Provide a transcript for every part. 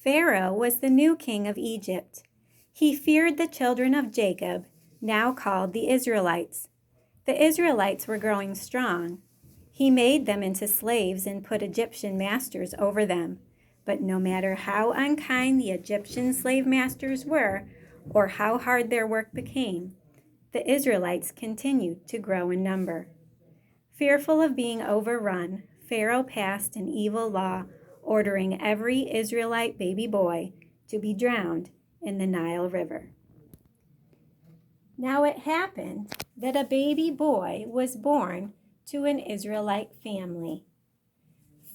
Pharaoh was the new king of Egypt. He feared the children of Jacob, now called the Israelites. The Israelites were growing strong. He made them into slaves and put Egyptian masters over them. But no matter how unkind the Egyptian slave masters were, or how hard their work became, the Israelites continued to grow in number. Fearful of being overrun, Pharaoh passed an evil law ordering every Israelite baby boy to be drowned in the Nile River. Now it happened that a baby boy was born to an Israelite family.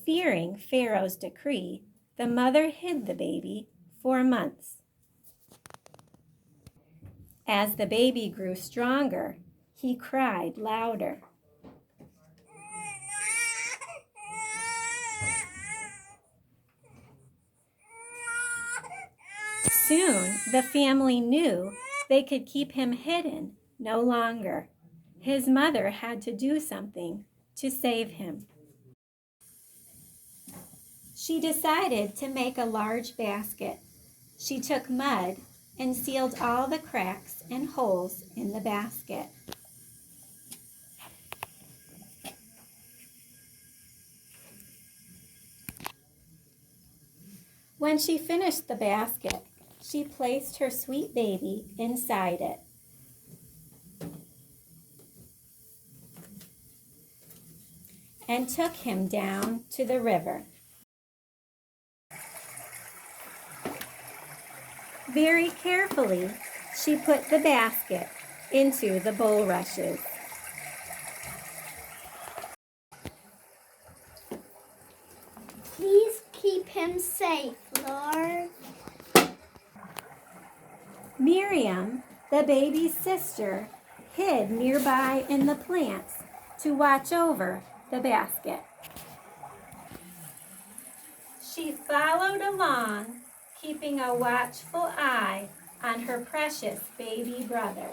Fearing Pharaoh's decree, the mother hid the baby for months. As the baby grew stronger, he cried louder. Soon, the family knew they could keep him hidden no longer. His mother had to do something to save him. She decided to make a large basket. She took mud and sealed all the cracks and holes in the basket. When she finished the basket, she placed her sweet baby inside it. And took him down to the river. Very carefully, she put the basket into the bulrushes. Please keep him safe, Lord. Miriam, the baby's sister, hid nearby in the plants to watch over the basket. She followed along, keeping a watchful eye on her precious baby brother.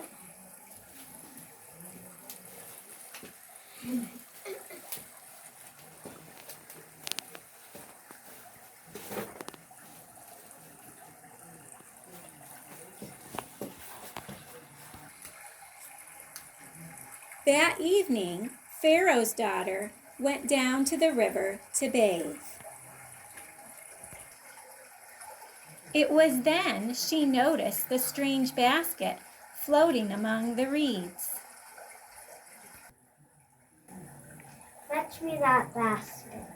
That evening, Pharaoh's daughter went down to the river to bathe. It was then she noticed the strange basket floating among the reeds. Fetch me that basket.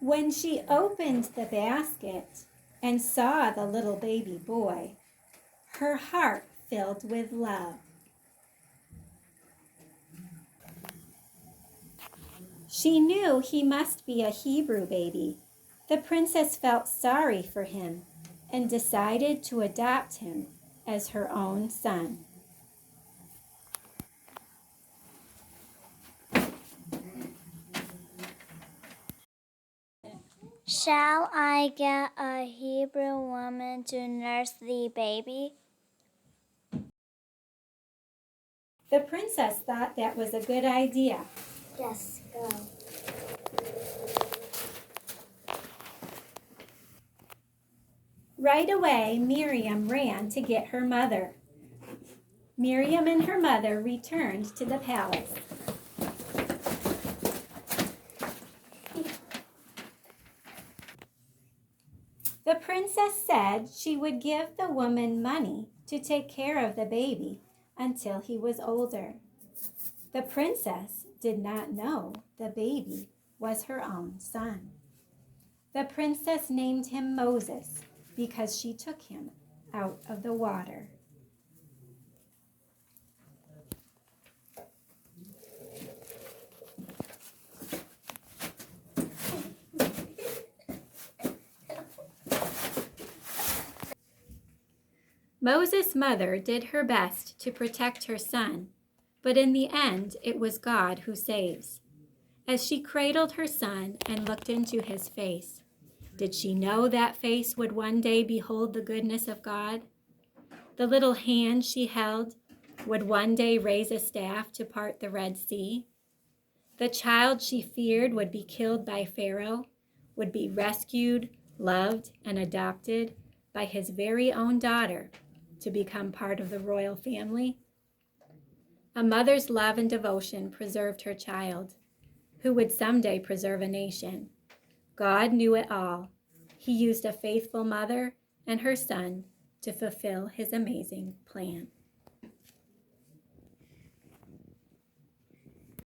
When she opened the basket and saw the little baby boy, her heart filled with love. She knew he must be a Hebrew baby. The princess felt sorry for him and decided to adopt him as her own son. Shall I get a Hebrew woman to nurse the baby? The princess thought that was a good idea. Yes, go. Right away, Miriam ran to get her mother. Miriam and her mother returned to the palace. The princess said she would give the woman money to take care of the baby until he was older. The princess did not know the baby was her own son. The princess named him Moses because she took him out of the water. Moses' mother did her best to protect her son, but in the end, it was God who saves. As she cradled her son and looked into his face, did she know that face would one day behold the goodness of God? The little hand she held would one day raise a staff to part the Red Sea. The child she feared would be killed by Pharaoh would be rescued, loved, and adopted by his very own daughter to become part of the royal family. A mother's love and devotion preserved her child, who would someday preserve a nation. God knew it all. He used a faithful mother and her son to fulfill his amazing plan.